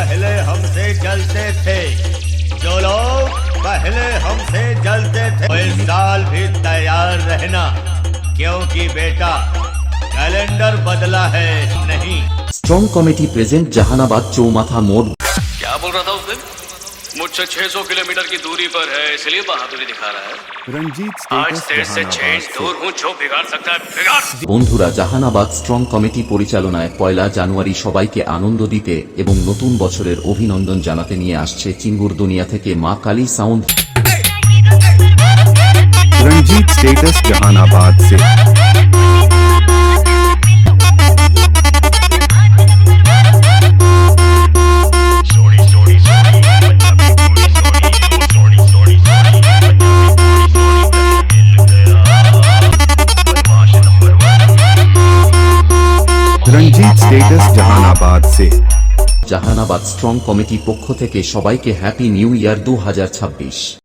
पहले हमसे जलते थे, जो लोग पहले हमसे जलते थे, वो इस साल भी तैयार रहना, क्योंकि बेटा कैलेंडर बदला है नहीं। स्ट्रॉन्ग कमिटी प्रेजेंट जहानाबाद चौमाथा मोड़। क्या बोल रहा था उस दिन? मुझसे 600 किलोमीटर की दूरी पर है, इसलिए बहादुरी दिखा रहा है। रंजीत आज तेरे से 6 दूर हूँ, जो बिगाड़ सकता है बिगाड़। বন্ধুরা, জাহানাবাদ স্ট্রং কমিটি পরিচালনায় 1 জানুয়ারি সবাইকে আনন্দ দিতে এবং নতুন বছরের অভিনন্দন জানাতে নিয়ে আসছে চিঙ্গুর দুনিয়া থেকে মা কালী সাউন্ড। रंजीत स्टेटस जहानाबाद से। रंजीत स्टेटस जहानाबाद से। জাহানাবাদ স্ট্রং কমিটি পক্ষ থেকে সবাইকে হ্যাপি নিউ ইয়ার 2026।